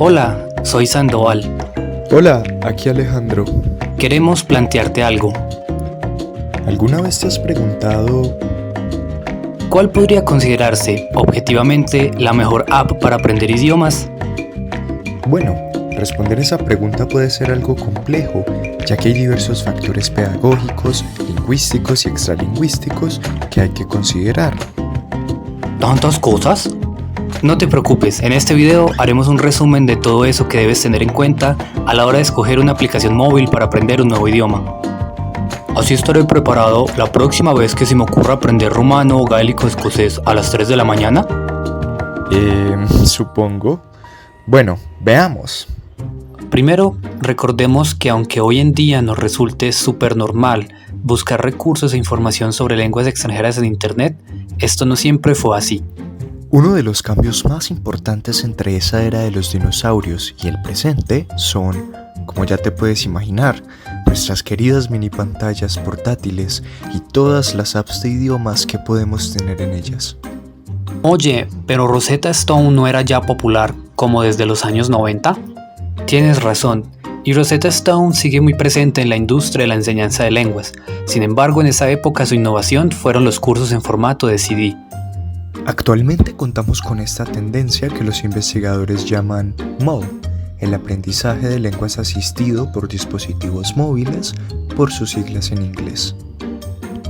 Hola, soy Sandoval. Hola, aquí Alejandro. Queremos plantearte algo. ¿Alguna vez te has preguntado ¿Cuál podría considerarse, objetivamente, la mejor app para aprender idiomas? Bueno, responder esa pregunta puede ser algo complejo, ya que hay diversos factores pedagógicos, lingüísticos y extralingüísticos que hay que considerar. ¿Tantas cosas? No te preocupes, en este video haremos un resumen de todo eso que debes tener en cuenta a la hora de escoger una aplicación móvil para aprender un nuevo idioma. Así estaré preparado la próxima vez que se me ocurra aprender rumano o gaélico escocés a las 3 de la mañana. Supongo. Bueno, veamos. Primero, recordemos que aunque hoy en día nos resulte súper normal buscar recursos e información sobre lenguas extranjeras en internet, esto no siempre fue así. Uno de los cambios más importantes entre esa era de los dinosaurios y el presente son, como ya te puedes imaginar, nuestras queridas mini pantallas portátiles y todas las apps de idiomas que podemos tener en ellas. Oye, ¿pero Rosetta Stone no era ya popular como desde los años 90? Tienes razón, y Rosetta Stone sigue muy presente en la industria de la enseñanza de lenguas. Sin embargo, en esa época su innovación fueron los cursos en formato de CD. Actualmente contamos con esta tendencia que los investigadores llaman MAL, el aprendizaje de lenguas asistido por dispositivos móviles, por sus siglas en inglés.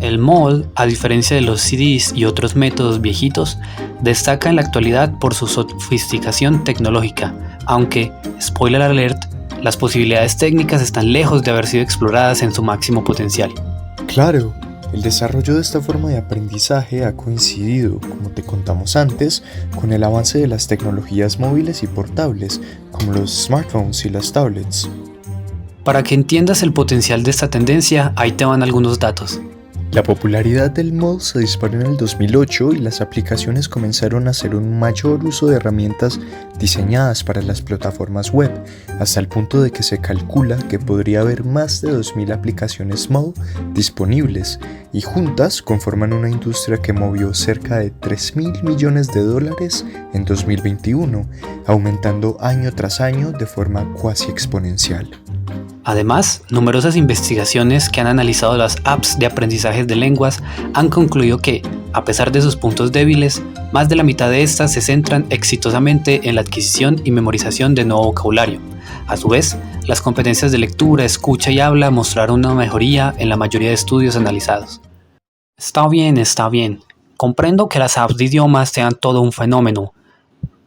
El MAL, a diferencia de los CDs y otros métodos viejitos, destaca en la actualidad por su sofisticación tecnológica, aunque, spoiler alert, las posibilidades técnicas están lejos de haber sido exploradas en su máximo potencial. Claro, el desarrollo de esta forma de aprendizaje ha coincidido, como te contamos antes, con el avance de las tecnologías móviles y portables, como los smartphones y las tablets. Para que entiendas el potencial de esta tendencia, ahí te van algunos datos. La popularidad del MAL se disparó en el 2008 y las aplicaciones comenzaron a hacer un mayor uso de herramientas diseñadas para las plataformas web, hasta el punto de que se calcula que podría haber más de 2.000 aplicaciones MAL disponibles, y juntas conforman una industria que movió cerca de $3.000 millones en 2021, aumentando año tras año de forma cuasi exponencial. Además, numerosas investigaciones que han analizado las apps de aprendizaje de lenguas han concluido que, a pesar de sus puntos débiles, más de la mitad de estas se centran exitosamente en la adquisición y memorización de nuevo vocabulario. A su vez, las competencias de lectura, escucha y habla mostraron una mejoría en la mayoría de estudios analizados. Está bien. Comprendo que las apps de idiomas sean todo un fenómeno,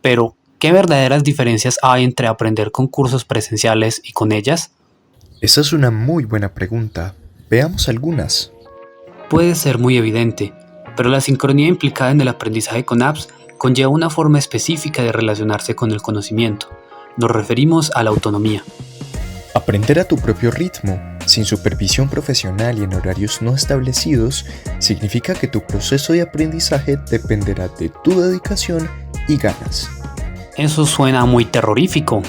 pero ¿qué verdaderas diferencias hay entre aprender con cursos presenciales y con ellas? Esa es una muy buena pregunta. Veamos algunas. Puede ser muy evidente, pero la sincronía implicada en el aprendizaje con apps conlleva una forma específica de relacionarse con el conocimiento. Nos referimos a la autonomía. Aprender a tu propio ritmo, sin supervisión profesional y en horarios no establecidos, significa que tu proceso de aprendizaje dependerá de tu dedicación y ganas. Eso suena muy terrorífico.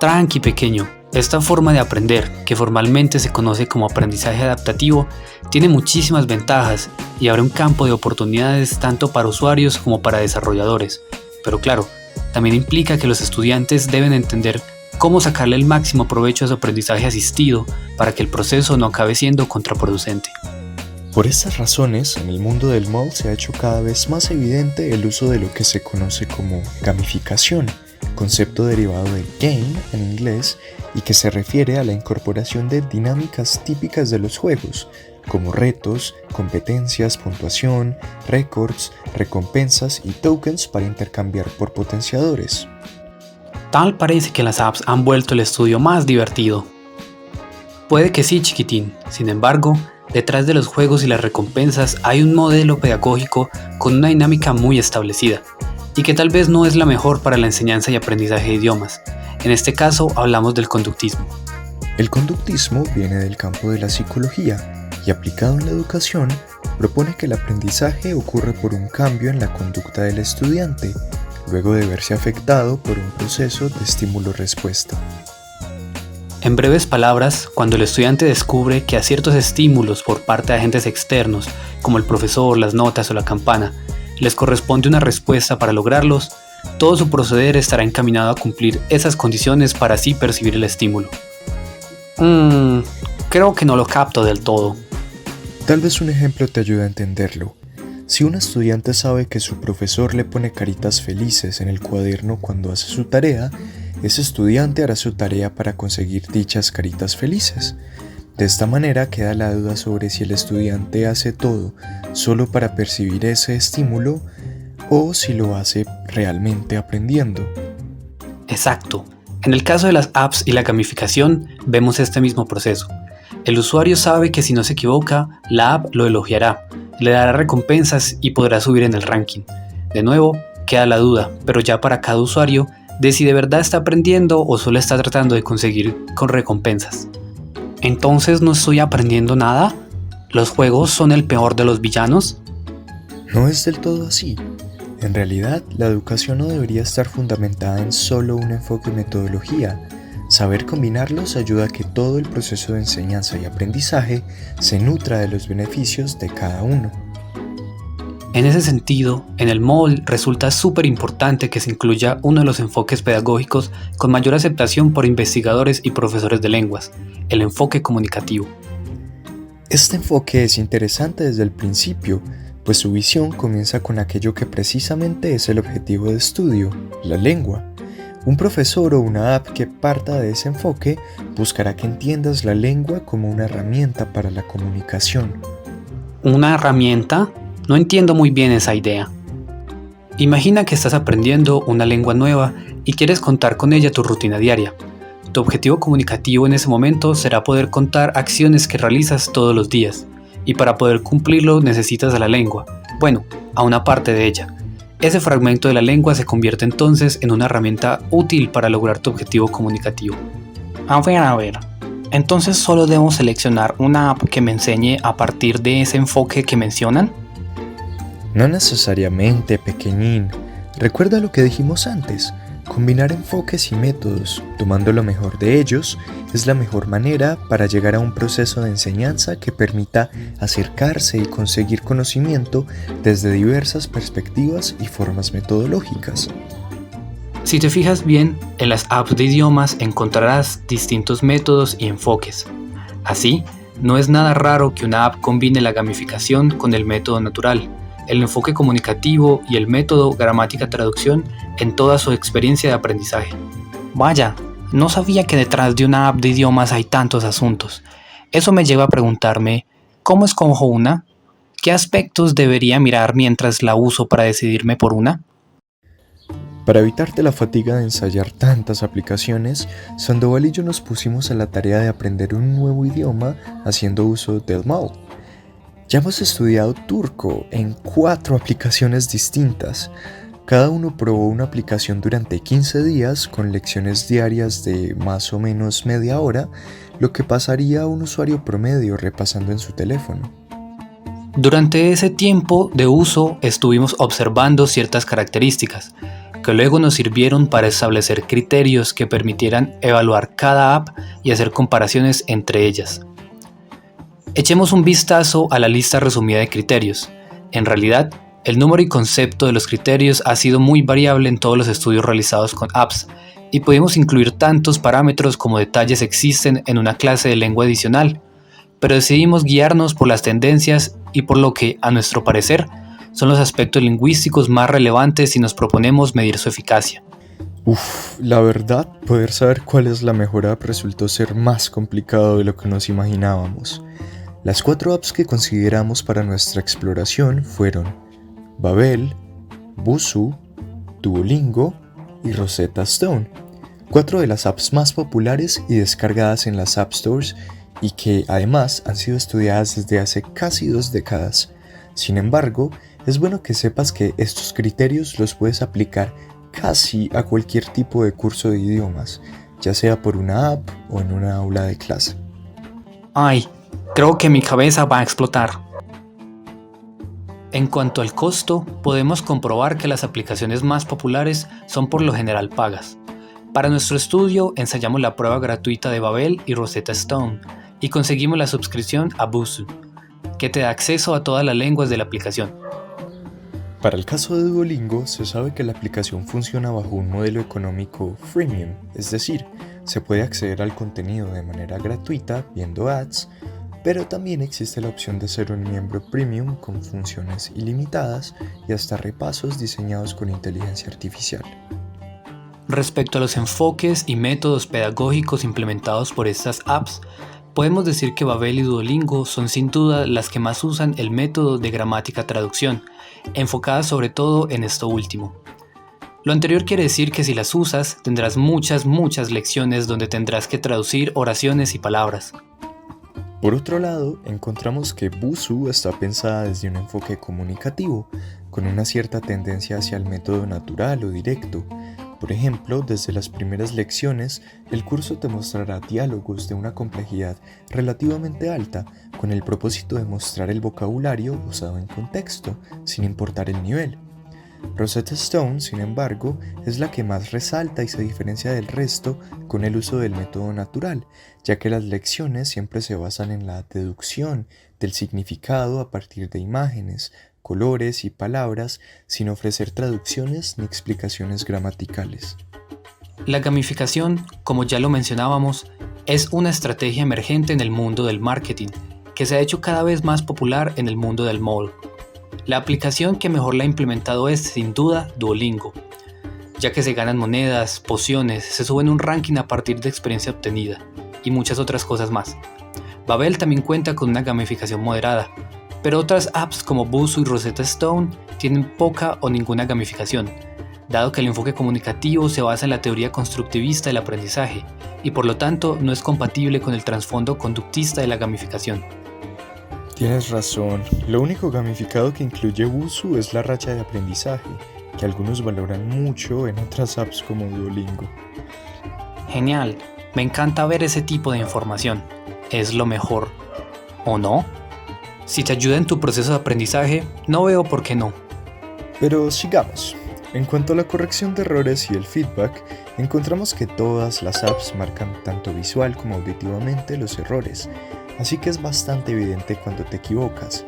Tranqui, pequeño. Esta forma de aprender, que formalmente se conoce como aprendizaje adaptativo, tiene muchísimas ventajas y abre un campo de oportunidades tanto para usuarios como para desarrolladores. Pero claro, también implica que los estudiantes deben entender cómo sacarle el máximo provecho a su aprendizaje asistido para que el proceso no acabe siendo contraproducente. Por estas razones, en el mundo del MAL se ha hecho cada vez más evidente el uso de lo que se conoce como gamificación, concepto derivado de game en inglés y que se refiere a la incorporación de dinámicas típicas de los juegos, como retos, competencias, puntuación, récords, recompensas y tokens para intercambiar por potenciadores. Tal parece que las apps han vuelto el estudio más divertido. Puede que sí, chiquitín. Sin embargo, detrás de los juegos y las recompensas hay un modelo pedagógico con una dinámica muy establecida, y que tal vez no es la mejor para la enseñanza y aprendizaje de idiomas. En este caso hablamos del conductismo. El conductismo viene del campo de la psicología y aplicado en la educación propone que el aprendizaje ocurre por un cambio en la conducta del estudiante, luego de verse afectado por un proceso de estímulo-respuesta. En breves palabras, cuando el estudiante descubre que a ciertos estímulos por parte de agentes externos, como el profesor, las notas o la campana, les corresponde una respuesta para lograrlos, todo su proceder estará encaminado a cumplir esas condiciones para así percibir el estímulo. Creo que no lo capto del todo. Tal vez un ejemplo te ayude a entenderlo. Si un estudiante sabe que su profesor le pone caritas felices en el cuaderno cuando hace su tarea, ese estudiante hará su tarea para conseguir dichas caritas felices. De esta manera queda la duda sobre si el estudiante hace todo solo para percibir ese estímulo o si lo hace realmente aprendiendo. Exacto. En el caso de las apps y la gamificación, vemos este mismo proceso. El usuario sabe que si no se equivoca, la app lo elogiará, le dará recompensas y podrá subir en el ranking. De nuevo, queda la duda, pero ya para cada usuario, de si de verdad está aprendiendo o solo está tratando de conseguir con recompensas. ¿Entonces no estoy aprendiendo nada? ¿Los juegos son el peor de los villanos? No es del todo así. En realidad, la educación no debería estar fundamentada en solo un enfoque y metodología. Saber combinarlos ayuda a que todo el proceso de enseñanza y aprendizaje se nutra de los beneficios de cada uno. En ese sentido, en el MOOC resulta súper importante que se incluya uno de los enfoques pedagógicos con mayor aceptación por investigadores y profesores de lenguas, el enfoque comunicativo. Este enfoque es interesante desde el principio, pues su visión comienza con aquello que precisamente es el objetivo de estudio, la lengua. Un profesor o una app que parta de ese enfoque buscará que entiendas la lengua como una herramienta para la comunicación. ¿Una herramienta? No entiendo muy bien esa idea. Imagina que estás aprendiendo una lengua nueva y quieres contar con ella tu rutina diaria. Tu objetivo comunicativo en ese momento será poder contar acciones que realizas todos los días, y para poder cumplirlo necesitas a la lengua, bueno, a una parte de ella. Ese fragmento de la lengua se convierte entonces en una herramienta útil para lograr tu objetivo comunicativo. A ver. ¿Entonces solo debo seleccionar una app que me enseñe a partir de ese enfoque que mencionan? No necesariamente, pequeñín. Recuerda lo que dijimos antes. Combinar enfoques y métodos, tomando lo mejor de ellos, es la mejor manera para llegar a un proceso de enseñanza que permita acercarse y conseguir conocimiento desde diversas perspectivas y formas metodológicas. Si te fijas bien, en las apps de idiomas encontrarás distintos métodos y enfoques. Así, no es nada raro que una app combine la gamificación con el método natural, el enfoque comunicativo y el método gramática-traducción en toda su experiencia de aprendizaje. Vaya, no sabía que detrás de una app de idiomas hay tantos asuntos. Eso me lleva a preguntarme, ¿cómo escojo una? ¿Qué aspectos debería mirar mientras la uso para decidirme por una? Para evitarte la fatiga de ensayar tantas aplicaciones, Sandoval y yo nos pusimos a la tarea de aprender un nuevo idioma haciendo uso del MOOC. Ya hemos estudiado turco en 4 aplicaciones distintas. Cada uno probó una aplicación durante 15 días con lecciones diarias de más o menos media hora, lo que pasaría a un usuario promedio repasando en su teléfono. Durante ese tiempo de uso estuvimos observando ciertas características que luego nos sirvieron para establecer criterios que permitieran evaluar cada app y hacer comparaciones entre ellas. Echemos un vistazo a la lista resumida de criterios. En realidad, el número y concepto de los criterios ha sido muy variable en todos los estudios realizados con apps, y pudimos incluir tantos parámetros como detalles existen en una clase de lengua adicional, pero decidimos guiarnos por las tendencias y por lo que, a nuestro parecer, son los aspectos lingüísticos más relevantes si nos proponemos medir su eficacia. La verdad, poder saber cuál es la mejor app resultó ser más complicado de lo que nos imaginábamos. Las 4 apps que consideramos para nuestra exploración fueron Babel, Busuu, Duolingo y Rosetta Stone, 4 de las apps más populares y descargadas en las App Stores y que además han sido estudiadas desde hace casi 2 décadas. Sin embargo, es bueno que sepas que estos criterios los puedes aplicar casi a cualquier tipo de curso de idiomas, ya sea por una app o en una aula de clase. Ay, creo que mi cabeza va a explotar. En cuanto al costo, podemos comprobar que las aplicaciones más populares son por lo general pagas. Para nuestro estudio ensayamos la prueba gratuita de Babel y Rosetta Stone y conseguimos la suscripción a Busuu, que te da acceso a todas las lenguas de la aplicación. Para el caso de Duolingo, se sabe que la aplicación funciona bajo un modelo económico freemium, es decir, se puede acceder al contenido de manera gratuita viendo ads, pero también existe la opción de ser un miembro premium con funciones ilimitadas y hasta repasos diseñados con inteligencia artificial. Respecto a los enfoques y métodos pedagógicos implementados por estas apps, podemos decir que Babel y Duolingo son sin duda las que más usan el método de gramática-traducción, enfocada sobre todo en esto último. Lo anterior quiere decir que si las usas, tendrás muchas lecciones donde tendrás que traducir oraciones y palabras. Por otro lado, encontramos que Busuu está pensada desde un enfoque comunicativo, con una cierta tendencia hacia el método natural o directo. Por ejemplo, desde las primeras lecciones, el curso te mostrará diálogos de una complejidad relativamente alta, con el propósito de mostrar el vocabulario usado en contexto, sin importar el nivel. Rosetta Stone, sin embargo, es la que más resalta y se diferencia del resto con el uso del método natural, ya que las lecciones siempre se basan en la deducción del significado a partir de imágenes, colores y palabras, sin ofrecer traducciones ni explicaciones gramaticales. La gamificación, como ya lo mencionábamos, es una estrategia emergente en el mundo del marketing, que se ha hecho cada vez más popular en el mundo del mall. La aplicación que mejor la ha implementado es, sin duda, Duolingo, ya que se ganan monedas, pociones, se suben un ranking a partir de experiencia obtenida, y muchas otras cosas más. Babel también cuenta con una gamificación moderada, pero otras apps como Busuu y Rosetta Stone tienen poca o ninguna gamificación, dado que el enfoque comunicativo se basa en la teoría constructivista del aprendizaje, y por lo tanto no es compatible con el trasfondo conductista de la gamificación. Tienes razón, lo único gamificado que incluye Busuu es la racha de aprendizaje, que algunos valoran mucho en otras apps como Duolingo. Genial, me encanta ver ese tipo de información, es lo mejor, ¿o no? Si te ayuda en tu proceso de aprendizaje, no veo por qué no. Pero sigamos. En cuanto a la corrección de errores y el feedback, encontramos que todas las apps marcan tanto visual como auditivamente los errores, así que es bastante evidente cuando te equivocas.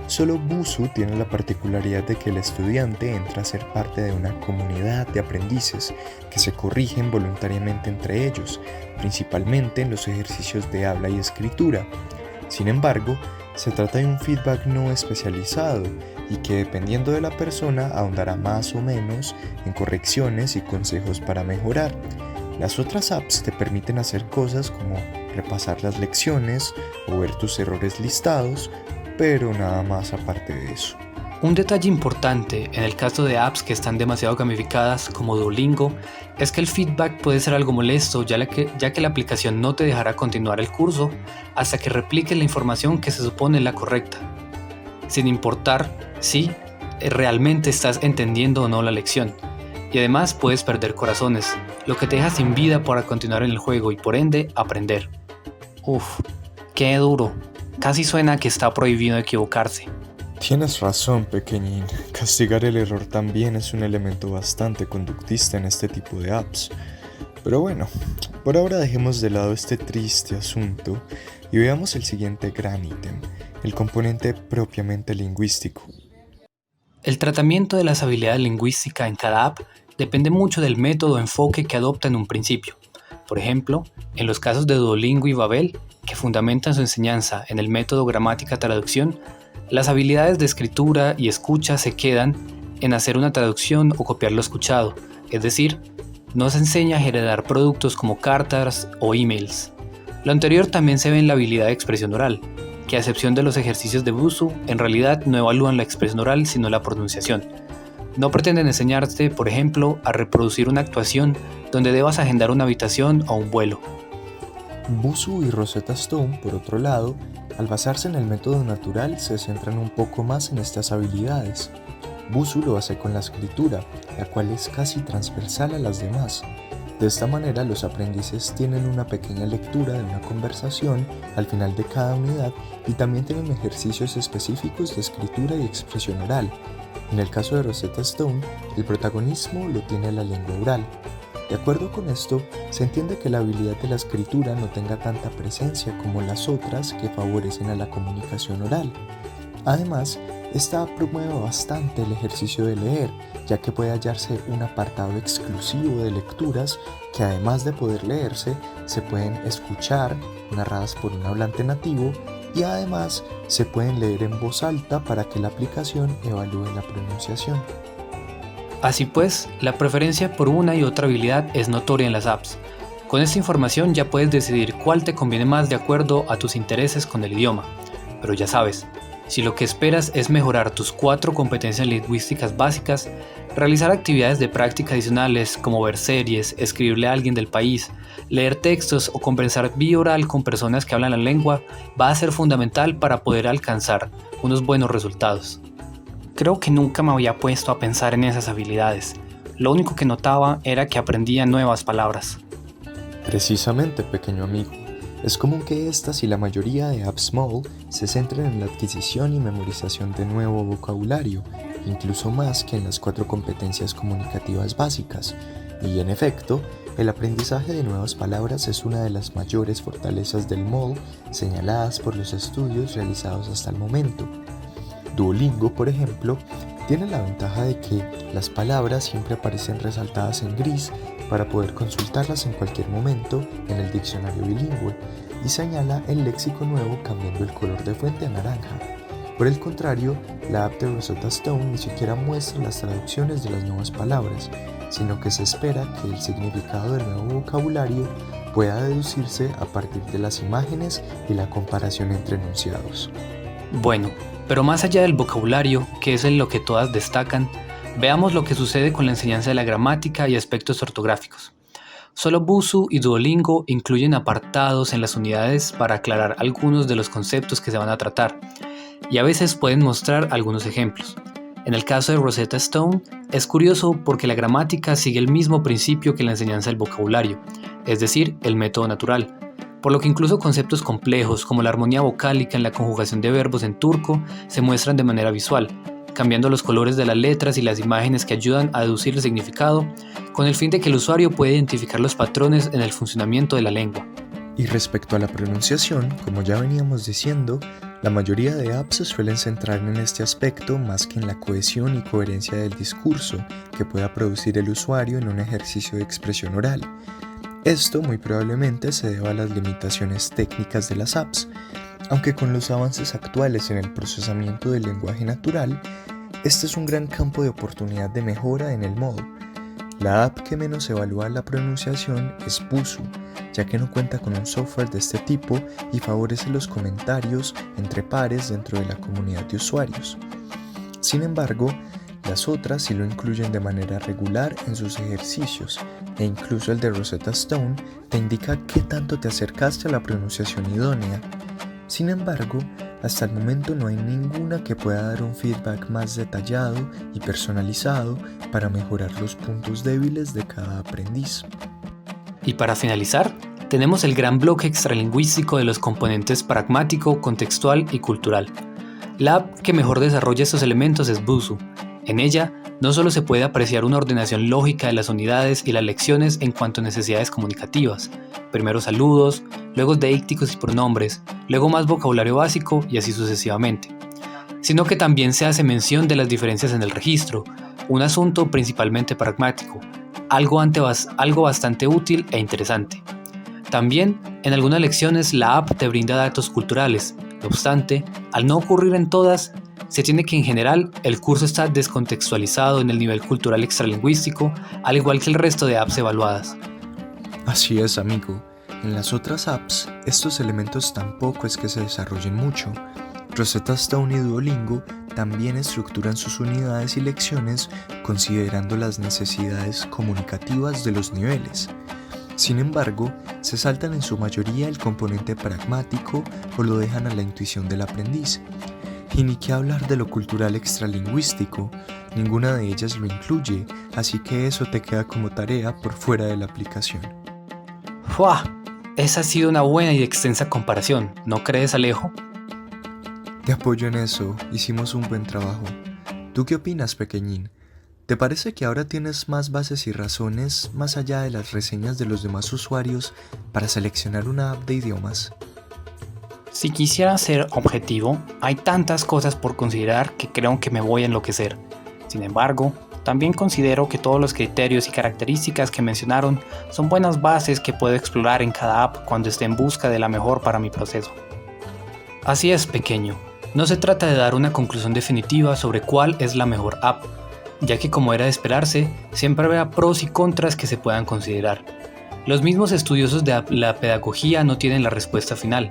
Solo Busuu tiene la particularidad de que el estudiante entra a ser parte de una comunidad de aprendices que se corrigen voluntariamente entre ellos, principalmente en los ejercicios de habla y escritura. Sin embargo, se trata de un feedback no especializado y que, dependiendo de la persona, ahondará más o menos en correcciones y consejos para mejorar. Las otras apps te permiten hacer cosas como repasar las lecciones o ver tus errores listados, pero nada más aparte de eso. Un detalle importante en el caso de apps que están demasiado gamificadas como Duolingo es que el feedback puede ser algo molesto ya que la aplicación no te dejará continuar el curso hasta que repliques la información que se supone es la correcta, sin importar si realmente estás entendiendo o no la lección. Y además puedes perder corazones, lo que te deja sin vida para continuar en el juego y por ende aprender. Uf, qué duro, casi suena que está prohibido equivocarse. Tienes razón, pequeñín. Castigar el error también es un elemento bastante conductista en este tipo de apps. Pero bueno, por ahora dejemos de lado este triste asunto y veamos el siguiente gran ítem, el componente propiamente lingüístico. El tratamiento de las habilidades lingüísticas en cada app depende mucho del método o enfoque que adopta en un principio. Por ejemplo, en los casos de Duolingo y Babel, que fundamentan su enseñanza en el método gramática-traducción, las habilidades de escritura y escucha se quedan en hacer una traducción o copiar lo escuchado, es decir, no se enseña a generar productos como cartas o emails. Lo anterior también se ve en la habilidad de expresión oral, que a excepción de los ejercicios de Busuu, en realidad no evalúan la expresión oral sino la pronunciación. No pretenden enseñarte, por ejemplo, a reproducir una actuación donde debas agendar una habitación o un vuelo. Busuu y Rosetta Stone, por otro lado, al basarse en el método natural, se centran un poco más en estas habilidades. Busuu lo hace con la escritura, la cual es casi transversal a las demás. De esta manera, los aprendices tienen una pequeña lectura de una conversación al final de cada unidad y también tienen ejercicios específicos de escritura y expresión oral. En el caso de Rosetta Stone, el protagonismo lo tiene la lengua oral. De acuerdo con esto, se entiende que la habilidad de la escritura no tenga tanta presencia como las otras que favorecen a la comunicación oral. Además, esta app promueve bastante el ejercicio de leer, ya que puede hallarse un apartado exclusivo de lecturas que además de poder leerse, se pueden escuchar narradas por un hablante nativo y además se pueden leer en voz alta para que la aplicación evalúe la pronunciación. Así pues, la preferencia por una y otra habilidad es notoria en las apps. Con esta información ya puedes decidir cuál te conviene más de acuerdo a tus intereses con el idioma. Pero ya sabes, si lo que esperas es mejorar tus 4 competencias lingüísticas básicas, realizar actividades de práctica adicionales como ver series, escribirle a alguien del país, leer textos o conversar vía oral con personas que hablan la lengua, va a ser fundamental para poder alcanzar unos buenos resultados. Creo que nunca me había puesto a pensar en esas habilidades. Lo único que notaba era que aprendía nuevas palabras. Precisamente, pequeño amigo, es común que estas y la mayoría de apps small se centren en la adquisición y memorización de nuevo vocabulario, incluso más que en las 4 competencias comunicativas básicas. Y en efecto, el aprendizaje de nuevas palabras es una de las mayores fortalezas del MOL señaladas por los estudios realizados hasta el momento. Duolingo, por ejemplo, tiene la ventaja de que las palabras siempre aparecen resaltadas en gris para poder consultarlas en cualquier momento en el diccionario bilingüe y señala el léxico nuevo cambiando el color de fuente a naranja. Por el contrario, la app de Rosetta Stone ni siquiera muestra las traducciones de las nuevas palabras, sino que se espera que el significado del nuevo vocabulario pueda deducirse a partir de las imágenes y la comparación entre enunciados. Bueno, pero más allá del vocabulario, que es en lo que todas destacan, veamos lo que sucede con la enseñanza de la gramática y aspectos ortográficos. Solo Busuu y Duolingo incluyen apartados en las unidades para aclarar algunos de los conceptos que se van a tratar, y a veces pueden mostrar algunos ejemplos. En el caso de Rosetta Stone, es curioso porque la gramática sigue el mismo principio que la enseñanza del vocabulario, es decir, el método natural, por lo que incluso conceptos complejos como la armonía vocálica en la conjugación de verbos en turco se muestran de manera visual, cambiando los colores de las letras y las imágenes que ayudan a deducir el significado, con el fin de que el usuario pueda identificar los patrones en el funcionamiento de la lengua. Y respecto a la pronunciación, como ya veníamos diciendo, la mayoría de apps se suelen centrar en este aspecto más que en la cohesión y coherencia del discurso que pueda producir el usuario en un ejercicio de expresión oral. Esto muy probablemente se deba a las limitaciones técnicas de las apps, aunque con los avances actuales en el procesamiento del lenguaje natural, este es un gran campo de oportunidad de mejora en el modo. La app que menos evalúa la pronunciación es Busuu, ya que no cuenta con un software de este tipo y favorece los comentarios entre pares dentro de la comunidad de usuarios. Sin embargo, las otras sí lo incluyen de manera regular en sus ejercicios, e incluso el de Rosetta Stone te indica qué tanto te acercaste a la pronunciación idónea. Sin embargo, hasta el momento no hay ninguna que pueda dar un feedback más detallado y personalizado para mejorar los puntos débiles de cada aprendiz. Y para finalizar, tenemos el gran bloque extralingüístico de los componentes pragmático, contextual y cultural. La app que mejor desarrolla estos elementos es Busuu. En ella, no solo se puede apreciar una ordenación lógica de las unidades y las lecciones en cuanto a necesidades comunicativas, primero saludos, luego deícticos y pronombres, luego más vocabulario básico y así sucesivamente, sino que también se hace mención de las diferencias en el registro, un asunto principalmente pragmático, algo bastante útil e interesante. También, en algunas lecciones la app te brinda datos culturales, no obstante, al no ocurrir en todas, se tiene que en general el curso está descontextualizado en el nivel cultural extralingüístico, al igual que el resto de apps evaluadas. Así es, amigo. En las otras apps, estos elementos tampoco es que se desarrollen mucho. Rosetta Stone y Duolingo también estructuran sus unidades y lecciones considerando las necesidades comunicativas de los niveles. Sin embargo, se saltan en su mayoría el componente pragmático o lo dejan a la intuición del aprendiz. Y ni qué hablar de lo cultural extralingüístico, ninguna de ellas lo incluye, así que eso te queda como tarea por fuera de la aplicación. ¡Fua! Esa ha sido una buena y extensa comparación, ¿no crees, Alejo? Te apoyo en eso, hicimos un buen trabajo. ¿Tú qué opinas, pequeñín? ¿Te parece que ahora tienes más bases y razones, más allá de las reseñas de los demás usuarios, para seleccionar una app de idiomas? Si quisiera ser objetivo, hay tantas cosas por considerar que creo que me voy a enloquecer. Sin embargo, también considero que todos los criterios y características que mencionaron son buenas bases que puedo explorar en cada app cuando esté en busca de la mejor para mi proceso. Así es, pequeño. No se trata de dar una conclusión definitiva sobre cuál es la mejor app, ya que como era de esperarse, siempre habrá pros y contras que se puedan considerar. Los mismos estudiosos de la pedagogía no tienen la respuesta final,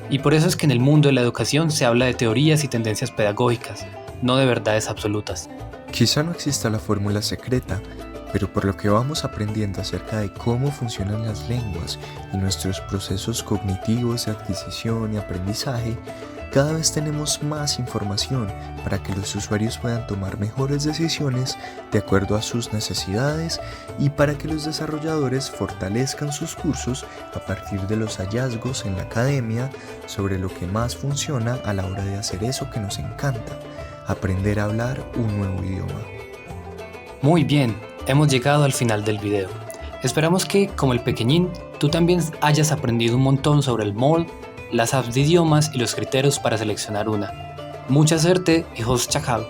y por eso es que en el mundo de la educación se habla de teorías y tendencias pedagógicas, no de verdades absolutas. Quizá no exista la fórmula secreta, pero por lo que vamos aprendiendo acerca de cómo funcionan las lenguas y nuestros procesos cognitivos de adquisición y aprendizaje, cada vez tenemos más información para que los usuarios puedan tomar mejores decisiones de acuerdo a sus necesidades y para que los desarrolladores fortalezcan sus cursos a partir de los hallazgos en la academia sobre lo que más funciona a la hora de hacer eso que nos encanta, aprender a hablar un nuevo idioma. Muy bien, hemos llegado al final del video. Esperamos que, como el pequeñín, tú también hayas aprendido un montón sobre el MOOC, las apps de idiomas y los criterios para seleccionar una. Mucha suerte y Hos Chakal.